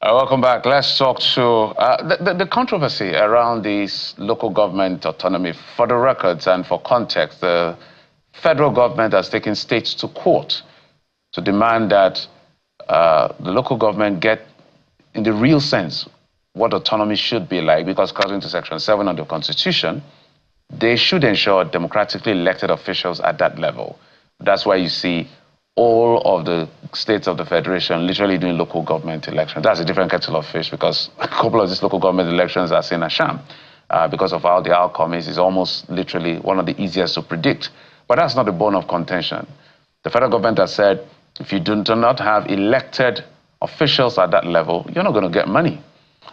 Welcome back. Let's talk to the controversy around this local government autonomy. For the records and for context, the federal government has taken states to court to demand that the local government get, in the real sense, what autonomy should be like, because according to Section 7 of the Constitution, they should ensure democratically elected officials at that level. That's why you see all of the states of the Federation literally doing local government elections. That's a different kettle of fish, because a couple of these local government elections are seen as sham because of how the outcome is. It's almost literally one of the easiest to predict. But that's not the bone of contention. The federal government has said, if you do not have elected officials at that level, you're not going to get money.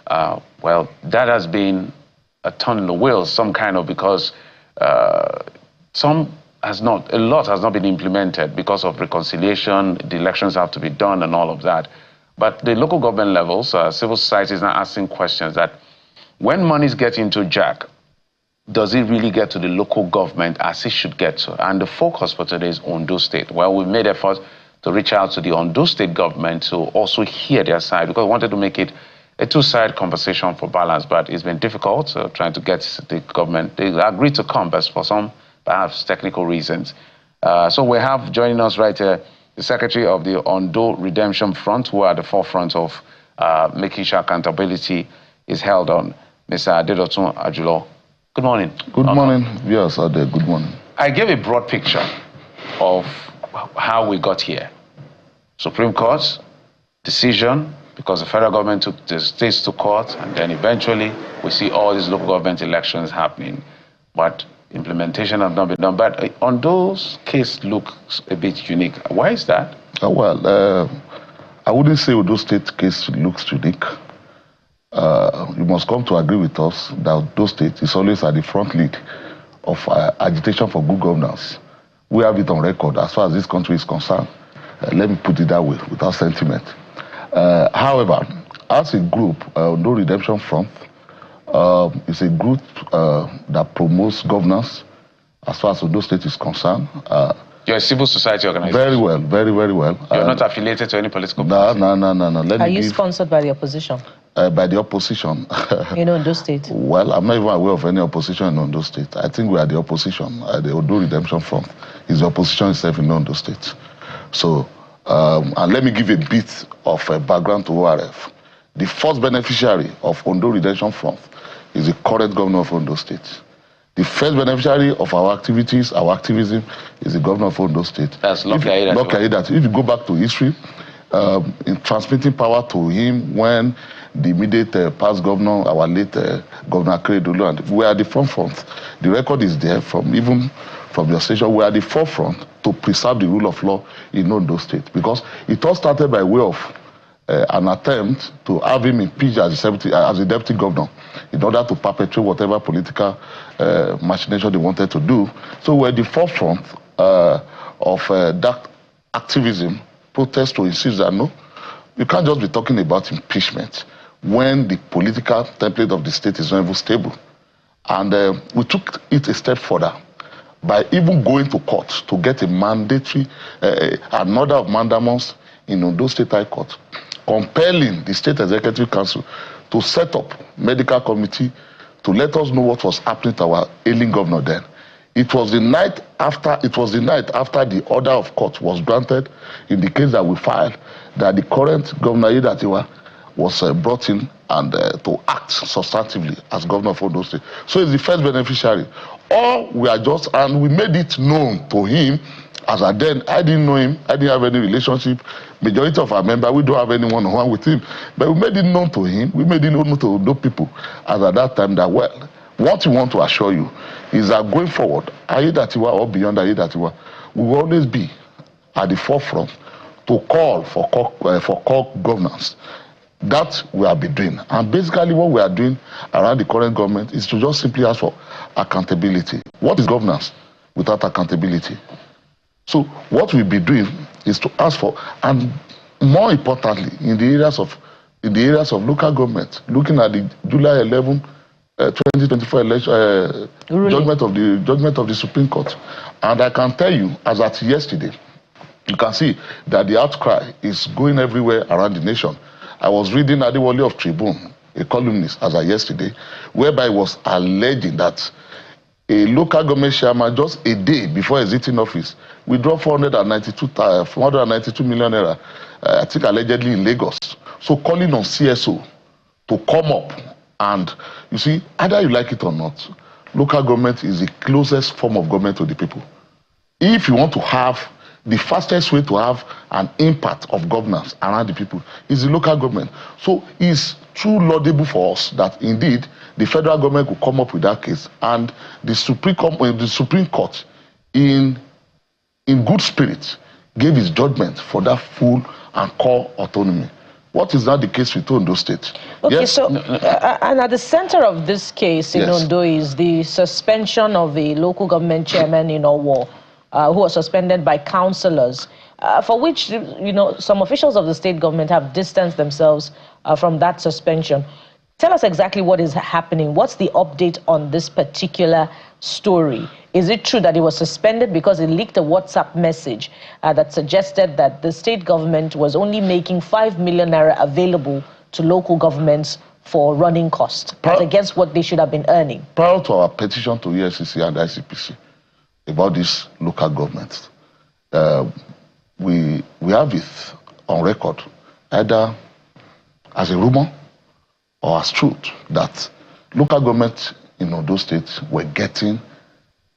Well, that has been a turn in the wheels, some kind of, because a lot has not been implemented because of reconciliation. The elections have to be done and all of that. But the local government levels, civil society is now asking questions that when monies get into JAG, does it really get to the local government as it should get to? And the focus for today is Ondo State. Well, we made efforts to reach out to the Ondo State government to also hear their side, because we wanted to make it a two-side conversation for balance, but it's been difficult trying to get the government. They agreed to come, but for some, perhaps technical reasons. So we have joining us right here the Secretary of the Ondo Redemption Front, who are at the forefront of making sure accountability is held on, Mr. Adedotun Ajulo. Good morning. Good morning. Yes, Ade, good morning. I gave a broad picture of how we got here. Supreme Court decision, because the federal government took the states to court, and then eventually we see all these local government elections happening. But implementation has not been done. But Ondo's case looks a bit unique. Why is that? I wouldn't say Ondo State case looks unique. You must come to agree with us that Ondo State is always at the front lead of agitation for good governance. We have it on record as far as this country is concerned. Let me put it that way, without sentiment. However, as a group, Ondo Redemption Front is a group that promotes governance as far as Ondo State is concerned. You're a civil society organization? Very well, very, very well. You're not affiliated to any political party? No. Are you sponsored by the opposition? By the opposition. In Ondo State? Well, I'm not even aware of any opposition in Ondo State. I think we are the opposition. The Ondo Redemption Front is the opposition itself in Ondo State. So, and let me give a bit of background to ORF. The first beneficiary of Ondo Redemption Front is the current governor of Ondo State. The first beneficiary of our activities, our activism, is the governor of Ondo State. That's Lucky Aiyedatiwa. If you go back to history, in transmitting power to him when the immediate past governor, our late Governor Akeredolu, and we are the forefront. The record is there even from your station. We are the forefront to preserve the rule of law in Ondo State, because it all started by way of an attempt to have him impeached as a deputy governor in order to perpetrate whatever political machination they wanted to do. So we're the forefront of that activism, protest to insist that no, you can't just be talking about impeachment when the political template of the state is not even stable. And we took it a step further by even going to court to get a mandatory, an order of mandamus in Ondo State High Court, compelling the State Executive Council to set up medical committee to let us know what was happening to our ailing governor then. It was the night after the order of court was granted in the case that we filed, that the current Governor Aiyedatiwa was brought in and to act substantively as governor of Ondo State. So he's the first beneficiary. Or we are just, and we made it known to him, as I didn't know him, I didn't have any relationship. Majority of our members, we don't have any one-on-one with him. But we made it known to him, we made it known to Ondo people, as at that time that, well, what we want to assure you is that going forward, Aiyedatiwa or beyond Aiyedatiwa, we will always be at the forefront to call for core governance. That we have been doing. And basically what we are doing around the current government is to just simply ask for accountability. What is governance without accountability? So what we'll be doing is to ask for, and more importantly, in the areas of local government, looking at the July 11, 2024 election, judgment of the Supreme Court. And I can tell you, as at yesterday, you can see that the outcry is going everywhere around the nation. I was reading Adewale of Tribune, a columnist, as of yesterday, whereby he was alleging that a local government chairman, just a day before exiting office, withdrew 492 million naira, I think allegedly in Lagos. So calling on CSO to come up, and you see, either you like it or not, local government is the closest form of government to the people. If you want to have the fastest way to have an impact of governance around the people is the local government. So it's too laudable for us that indeed the federal government will come up with that case, and the Supreme Court in good spirit gave its judgment for that full and core autonomy. What is not the case with Ondo State? Okay, yes? so, and at the center of this case in Ondo is the suspension of a local government chairman in Owo, who was suspended by councillors, for which, some officials of the state government have distanced themselves from that suspension. Tell us exactly what is happening. What's the update on this particular story? Is it true that he was suspended because he leaked a WhatsApp message that suggested that the state government was only making 5 million naira available to local governments for running costs, as against what they should have been earning? Prior to our petition to EFCC and ICPC about these local governments, we have it on record, either as a rumor or as truth, that local governments in Ondo State were getting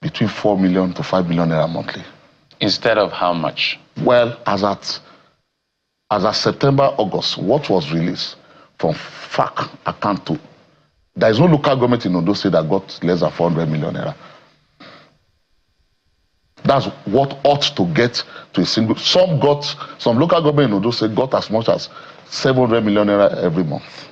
between 4 million to 5 million naira monthly. Instead of how much? Well, as at September, August, what was released from FAC account to, there is no local government in Ondo State that got less than 400 million naira. That's what ought to get to a single. Some local government in Ondo State got as much as 700 million naira every month.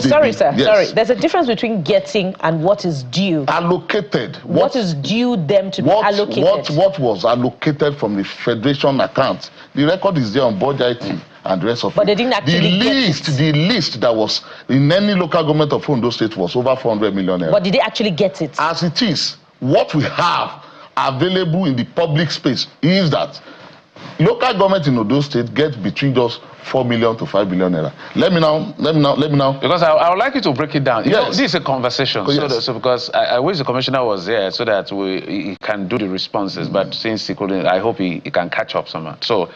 Sorry, sir. There's a difference between getting and what is due. Allocated. What is due them to be allocated? What was allocated from the federation account? The record is there on Board IT and the rest of it. But they didn't actually The list that was in any local government of Ondo State was over 400 million naira. But did they actually get it? As it is, what we have available in the public space is that local government in Ondo State get between just 4 million to 5 billion naira. Let me now. Because I would like you to break it down. Yes. This is a conversation. Yes. So because I wish the commissioner was there so that he can do the responses. But since he couldn't, I hope he can catch up somehow. So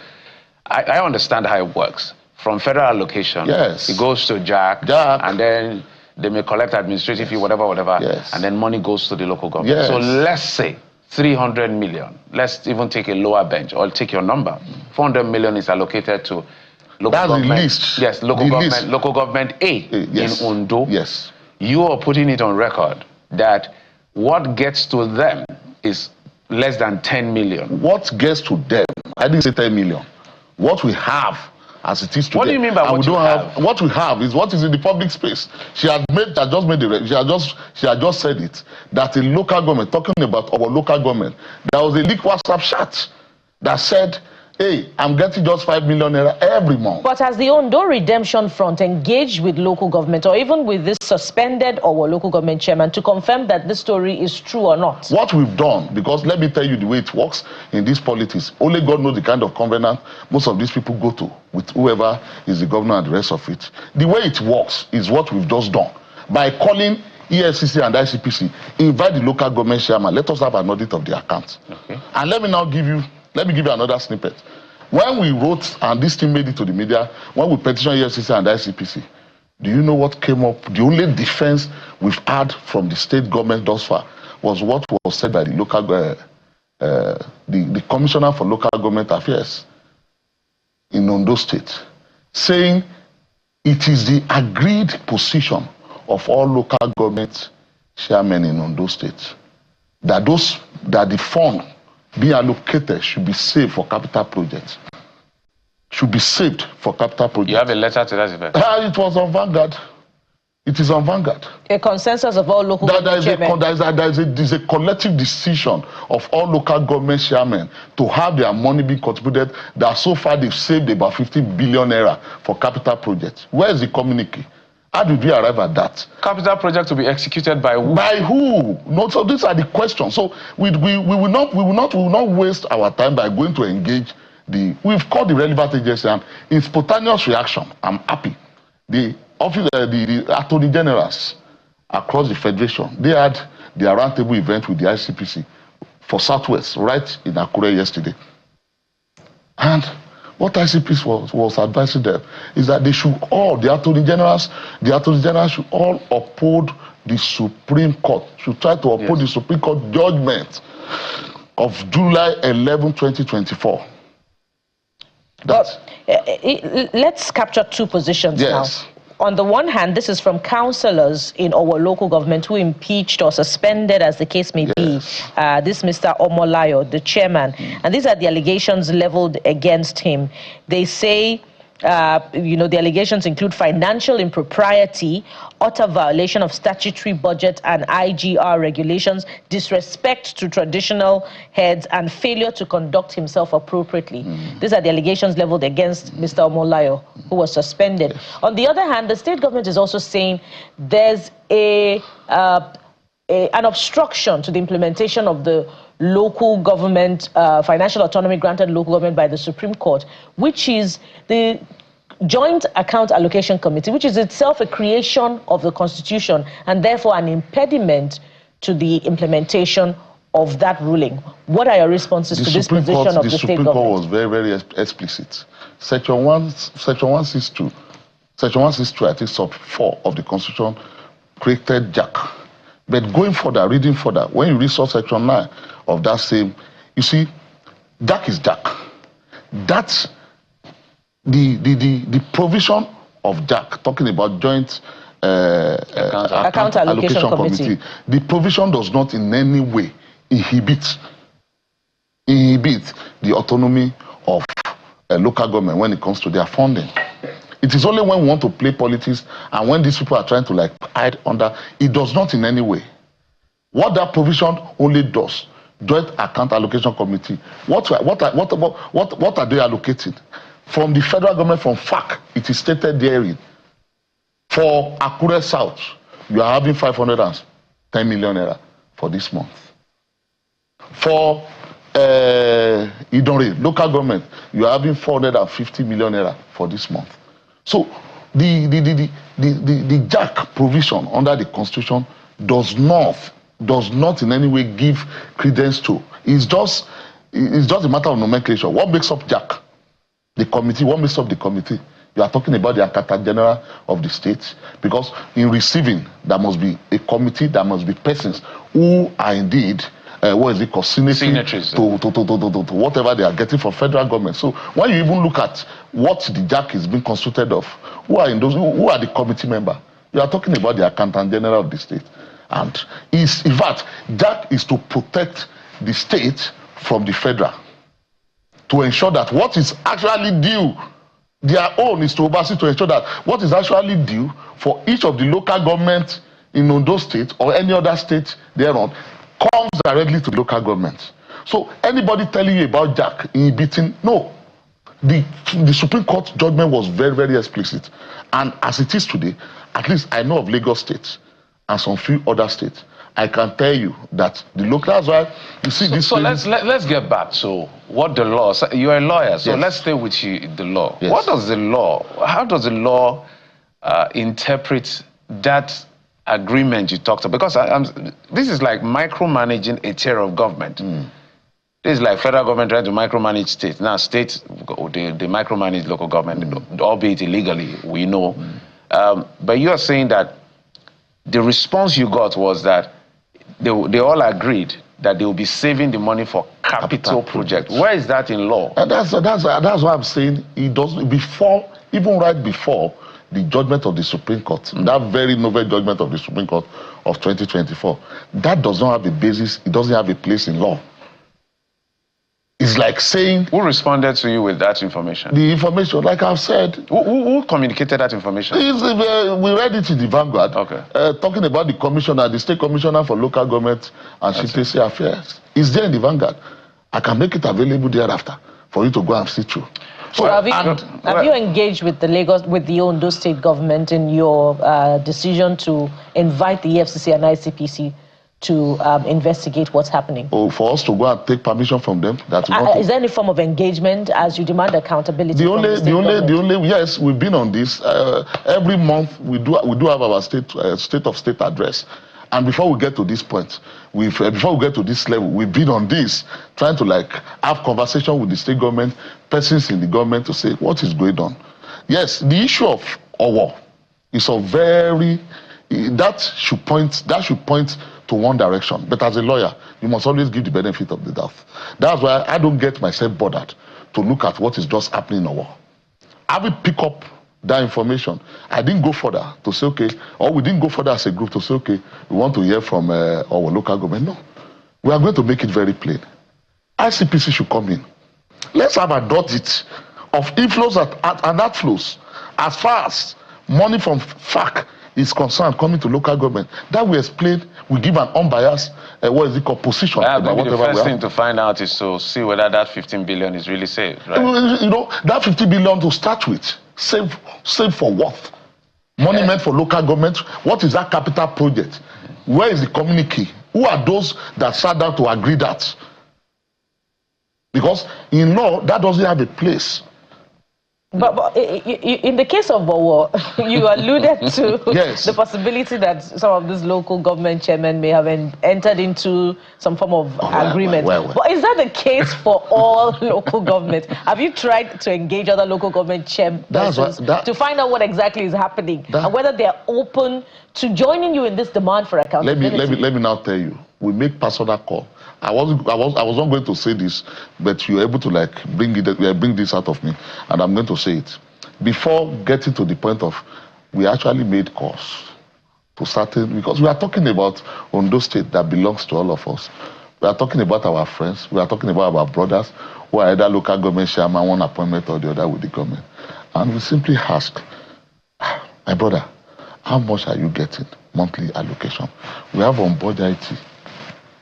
I understand how it works. From federal allocation, yes, it goes to Jack, and then they may collect administrative fee, whatever, yes, and then money goes to the local government. Yes. So let's say 300 million. Let's even take a lower bench, or take your number. 400 million is allocated to local government. That's the list. Yes, local government A yes, in Ondo. Yes. You are putting it on record that what gets to them is less than 10 million. What gets to them? I didn't say 10 million. What we have as it is today. What do you mean by what you have? What we have is what is in the public space. She had just said it, that a local government, talking about our local government, there was a leaked WhatsApp chat that said, hey, I'm getting just 5 million naira every month. But has the Ondo Redemption Front engaged with local government, or even with this suspended or local government chairman, to confirm that this story is true or not? What we've done, because let me tell you the way it works in this politics, only God knows the kind of covenant most of these people go to with whoever is the governor and the rest of it. The way it works is what we've just done. By calling EFCC and ICPC, invite the local government chairman, let us have an audit of the accounts. Okay. And let me give you another snippet. When we wrote, and this thing made it to the media, when we petitioned EFCC and ICPC, do you know what came up? The only defense we've had from the state government thus far was what was said by the local, the Commissioner for Local Government Affairs in Ondo State, saying it is the agreed position of all local government chairmen in Ondo State that the fund being allocated should be saved for capital projects. Should be saved for capital projects. You have a letter to that effect? It was on Vanguard. It is on Vanguard. A consensus of all local government chairmen. There is a collective decision of all local government chairmen to have their money being contributed, that so far they've saved about 50 billion naira for capital projects. Where is the communique? How did we arrive at that? Capital project to be executed by who? By who? No, so these are the questions. So we will not waste our time by going to engage we've called the relevant agency, and in spontaneous reaction, I'm happy. The office, the attorney generals across the federation, they had their roundtable event with the ICPC for Southwest right in Akure yesterday. And what ICPC was advising them is that they should all, the attorney generals should all uphold the Supreme Court, should try to uphold the Supreme Court judgment of July 11, 2024. Let's capture two positions now. On the one hand, this is from councillors in our local government who impeached or suspended, as the case may be, this Mr. Omolayo, the chairman. And these are the allegations leveled against him. They say, the allegations include financial impropriety, utter violation of statutory budget and IGR regulations, disrespect to traditional heads, and failure to conduct himself appropriately. These are the allegations leveled against Mr. Omolayo, who was suspended. On the other hand, the state government is also saying there's an obstruction to the implementation of the local government, financial autonomy granted local government by the Supreme Court, which is the Joint Account Allocation Committee, which is itself a creation of the Constitution and therefore an impediment to the implementation of that ruling. What are your responses to this position of the state government? The Supreme Court was very, very explicit. Section 162, I think sub 4 of the Constitution created JAC. But going further, reading further, when you read section 9 of that same, you see, JAC is JAC. That's the provision of JAC, talking about Joint Account Allocation Committee. The provision does not in any way inhibit the autonomy of local government when it comes to their funding. It is only when we want to play politics and when these people are trying to like hide under, it does not in any way. What that provision only does, Joint Account Allocation Committee, what are they allocating? From the federal government, from FAC, it is stated therein. For Akure South, you are having 510 million naira for this month. For Idore, local government, you are having 450 million naira for this month. So the JAC provision under the Constitution does not in any way give credence to. It's just a matter of nomenclature. What makes up JAC? The committee. What makes up the committee? You are talking about the Accountant General of the state, because in receiving there must be a committee, there must be persons who are indeed signatories to whatever they are getting from federal government. So when you even look at what the JAC is being constituted of, who are the committee member? You are talking about the Accountant General of the state. And in fact, JAC is to protect the state from the federal, to ensure that what is actually due, their own is to oversee, to ensure that what is actually due for each of the local governments in Ondo state or any other state thereon comes directly to the local government. So anybody telling you about JAC inhibiting, no. The Supreme Court judgment was very, very explicit. And as it is today, at least I know of Lagos State and some few other states. I can tell you that the local, that's why you see this. So let's get back to what the law. So you're a lawyer, so let's stay with the law. Yes. What does the law? How does the law interpret that agreement you talked about? Because this is like micromanaging a tier of government. This is like federal government trying to micromanage states. Now states they micromanage local government, albeit illegally, we know. But you are saying that the response you got was that they all agreed that they will be saving the money for capital projects. Where is that in law? And that's what I'm saying. It does even right before the judgment of the Supreme Court, that very novel judgment of the Supreme Court of 2024, that does not have a basis. It doesn't have a place in law. It's like saying... Who responded to you with that information? The information, like I've said... Who communicated that information? We read it in the Vanguard, talking about the commissioner, the state commissioner for local government and citizenship affairs. It's there in the Vanguard. I can make it available thereafter for you to go and see through. So have you engaged with the Ondo state government in your decision to invite the EFCC and ICPC to investigate what's happening? Oh, for us to go and take permission from them? Is there any form of engagement as you demand accountability from the state yes, we've been on this. Every month we do have our state of state address. And before we get to this point, before we get to this level, we've been on this, trying to like have conversation with the state government, persons in the government to say what is going on. Yes, the issue of OWO is that should point to one direction. But as a lawyer, you must always give the benefit of the doubt. That's why I don't get myself bothered to look at what is just happening in OWO. I will pick up that information. I didn't go further to say, okay, or we didn't go further as a group to say, okay, we want to hear from our local government. No. We are going to make it very plain. ICPC should come in. Let's have an audit of inflows and outflows as far as money from FAC is concerned coming to local government. That we explain, we give an unbiased, position. Maybe the first thing to find out is to see whether that 15 billion is really saved, right? You know, that 50 billion to start with, save for what? Money meant for local government. What is that capital project? Where is the communique? Who are those that sat down to agree that? Because in law, that doesn't have a place. But in the case of Bowo, you alluded to yes. the possibility that some of these local government chairmen may have entered into some form of agreement. But is that the case for all local government? Have you tried to engage other local government chairpersons to find out what exactly is happening and whether they are open to joining you in this demand for accountability? Let me now tell you. We make personal call. I was not going to say this, but you're able to like bring this out of me, and I'm going to say it. Before getting to the point of, we actually made calls to certain, because we are talking about Ondo State that belongs to all of us. We are talking about our friends. We are talking about our brothers who are either local government chairman, one appointment or the other with the government. And we simply ask, my brother, how much are you getting monthly allocation? We have on board IT.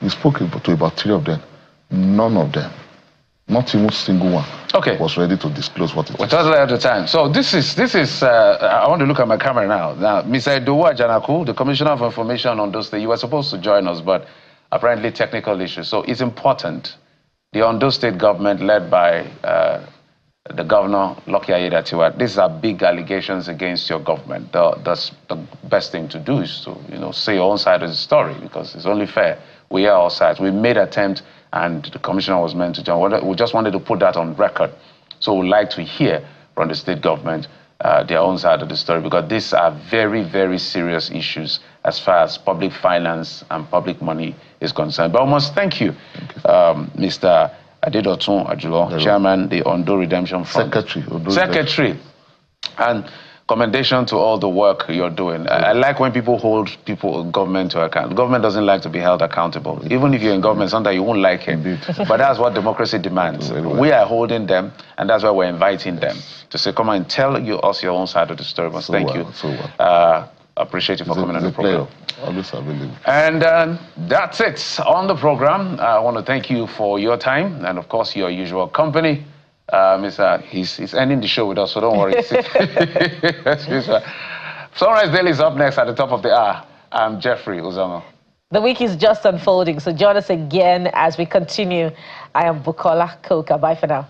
We spoke to about 3 of them. None of them, not even single one, was ready to disclose what it is. We're totally out of time. So this is. I want to look at my camera now. Now, Mr. Edowu Ajanaku, the Commissioner of Information on Ondo State, you were supposed to join us, but apparently technical issues. So it's important. The Ondo State government, led by the governor, Lucky Ayedatiwa, these are big allegations against your government. The best thing to do is to say your own side of the story, because it's only fair. We are all sides. We made an attempt, and the commissioner was meant to join. We just wanted to put that on record. So we'd like to hear from the state government their own side of the story, because these are very, very serious issues as far as public finance and public money is concerned. But I must thank you, Mr. Adedotun Ajulo, Chairman, the Ondo Redemption Fund. Secretary. And commendation to all the work you're doing. I like when people hold government to account. Government doesn't like to be held accountable. Even if you're in government, sometimes you won't like it. But that's what democracy demands. We are holding them, and that's why we're inviting them to say, come and tell us your own side of the story. Thank you. Appreciate you for coming on the program. Always available. And that's it on the program. I want to thank you for your time and, of course, your usual company. He's ending the show with us, so don't worry. Sunrise Daily is up next at the top of the hour. I'm Jeffrey Uzama. The week is just unfolding, so join us again as we continue. I am Bukola Koka. Bye for now.